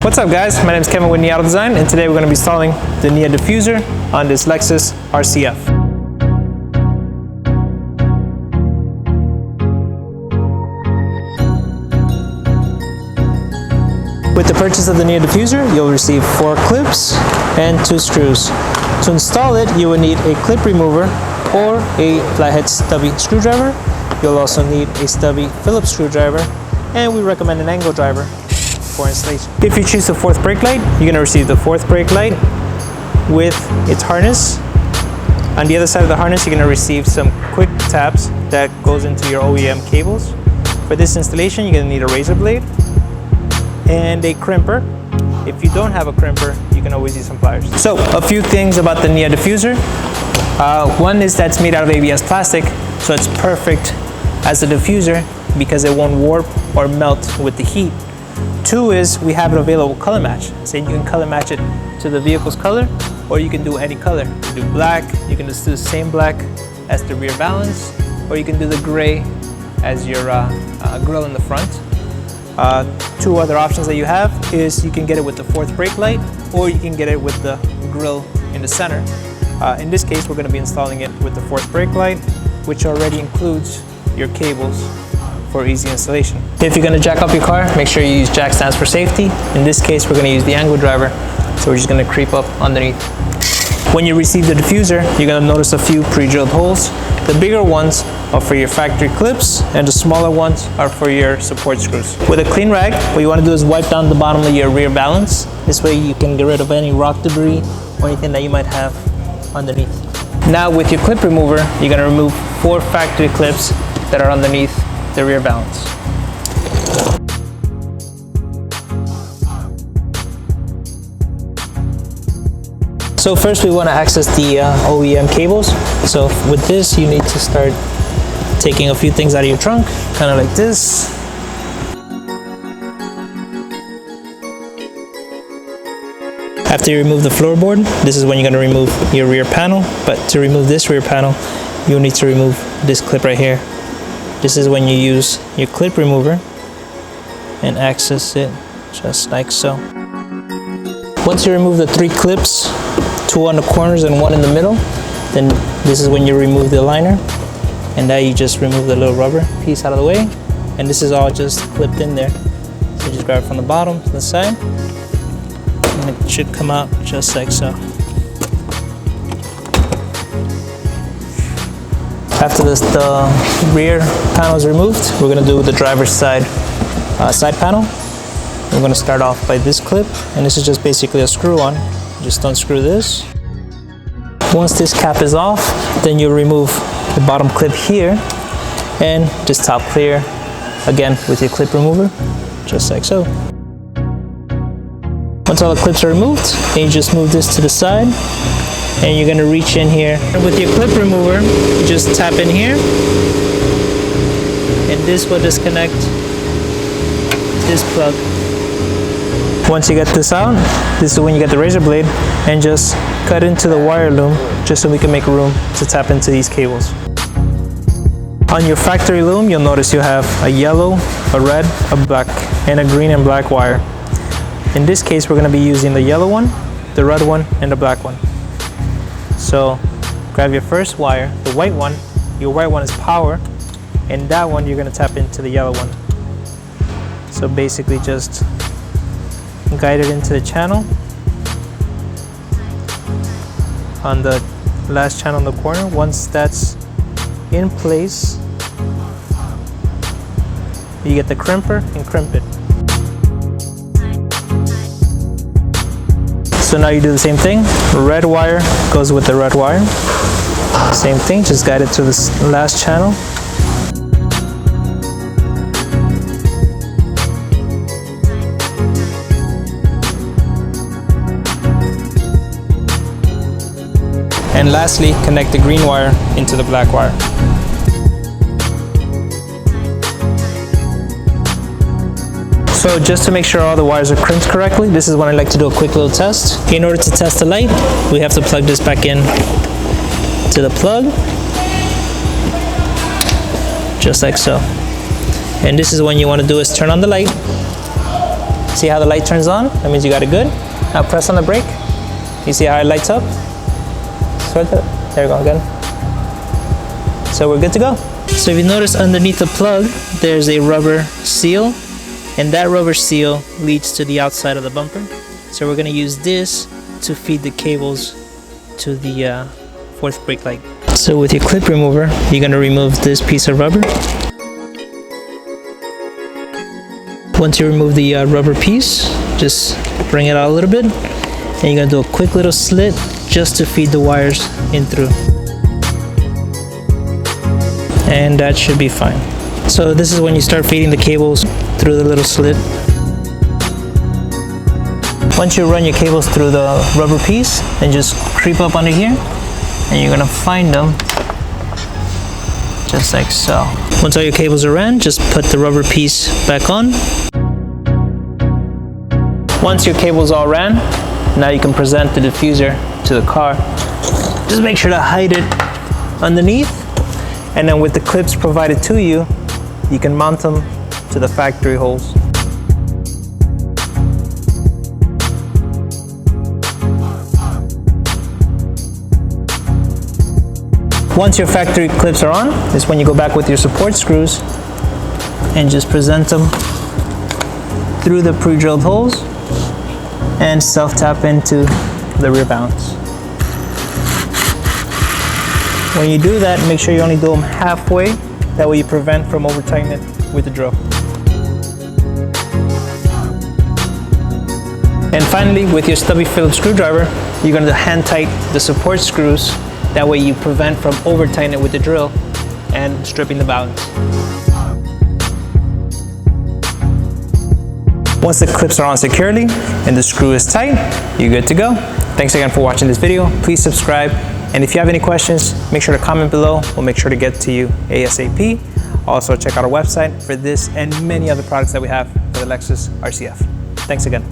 What's up guys, my name is Kevin with NIA Design, and today we're going to be installing the NIA Diffuser on this Lexus RCF. With the purchase of the NIA Diffuser, you'll receive 4 clips and 2 screws. To install it, you will need a clip remover or a flathead stubby screwdriver. You'll also need a stubby Phillips screwdriver, and we recommend an angle driver for installation. If you choose the 4th brake light, you're going to receive the 4th brake light with its harness. On the other side of the harness, you're going to receive some quick tabs that goes into your OEM cables. For this installation, you're going to need a razor blade and a crimper. If you don't have a crimper, you can always use some pliers. So a few things about the NIA Diffuser. One is that it's made out of ABS plastic, so it's perfect as a diffuser because it won't warp or melt with the heat. 2 is we have an available color match. So you can color match it to the vehicle's color, or you can do any color. You can do black, you can just do the same black as the rear balance, or you can do the gray as your grille in the front. 2 other options that you have is you can get it with the 4th brake light, or you can get it with the grille in the center. In this case, we're going to be installing it with the 4th brake light, which already includes your cables for easy installation. If you're going to jack up your car, make sure you use jack stands for safety. In this case, we're going to use the angle driver, so we're just going to creep up underneath. When you receive the diffuser, you're going to notice a few pre-drilled holes. The bigger ones are for your factory clips, and the smaller ones are for your support screws. With a clean rag, what you want to do is wipe down the bottom of your rear balance. This way you can get rid of any rock debris or anything that you might have underneath. Now with your clip remover, you're going to remove 4 factory clips that are underneath the rear balance. So first we want to access the OEM cables. So with this, you need to start taking a few things out of your trunk, kind of like this. After you remove the floorboard, this is when you're going to remove your rear panel. But to remove this rear panel, you'll need to remove this clip right here. This is when you use your clip remover and access it just like so. Once you remove the 3 clips, 2 on the corners and 1 in the middle, then this is when you remove the liner, and now you just remove the little rubber piece out of the way, and this is all just clipped in there. So you just grab it from the bottom to the side, and it should come out just like so. After the rear panel is removed, we're going to do the driver's side panel. We're going to start off by this clip, and this is just basically a screw-on. Just unscrew this. Once this cap is off, then you'll remove the bottom clip here and just top clear again with your clip remover, just like so. Once all the clips are removed, then you just move this to the side, and you're going to reach in here. And with your clip remover, you just tap in here, and this will disconnect this plug. Once you get this out, this is when you get the razor blade and just cut into the wire loom, just so we can make room to tap into these cables. On your factory loom, you'll notice you have a yellow, a red, a black, and a green and black wire. In this case, we're going to be using the yellow one, the red one, and the black one. So grab your first wire, the white one. Your white one is power, and that one you're going to tap into the yellow one. So basically just guide it into the channel on the last channel in the corner. Once that's in place, you get the crimper and crimp it. So now you do the same thing. Red wire goes with the red wire. Same thing, just guide it to this last channel. And lastly, connect the green wire into the black wire. So just to make sure all the wires are crimped correctly, this is when I like to do a quick little test. In order to test the light, we have to plug this back in to the plug, just like so. And this is when you want to do is turn on the light, See how the light turns on? That means you got it good. Now press on the brake. You see how it lights up? There we go, again. So we're good to go. So if you notice underneath the plug, there's a rubber seal, and that rubber seal leads to the outside of the bumper. So we're gonna use this to feed the cables to the fourth brake light. So with your clip remover, you're gonna remove this piece of rubber. Once you remove the rubber piece, just bring it out a little bit, and you're gonna do a quick little slit just to feed the wires in through. And that should be fine. So this is when you start feeding the cables through the little slit. Once you run your cables through the rubber piece, then just creep up under here, and you're gonna find them just like so. Once all your cables are ran, just put the rubber piece back on. Once your cables all ran, now you can present the diffuser to the car. Just make sure to hide it underneath, and then with the clips provided to you, you can mount them to the factory holes. Once your factory clips are on, is when you go back with your support screws and just present them through the pre-drilled holes and self-tap into the rear valance. When you do that, make sure you only do them halfway. That way you prevent from over-tightening it with the drill. And finally, with your stubby Phillips screwdriver, you're going to hand tight the support screws. That way you prevent from over-tightening it with the drill and stripping the balance. Once the clips are on securely and the screw is tight, you're good to go. Thanks again for watching this video. Please subscribe. And if you have any questions, make sure to comment below. We'll make sure to get to you ASAP. Also, check out our website for this and many other products that we have for the Lexus RCF. Thanks again.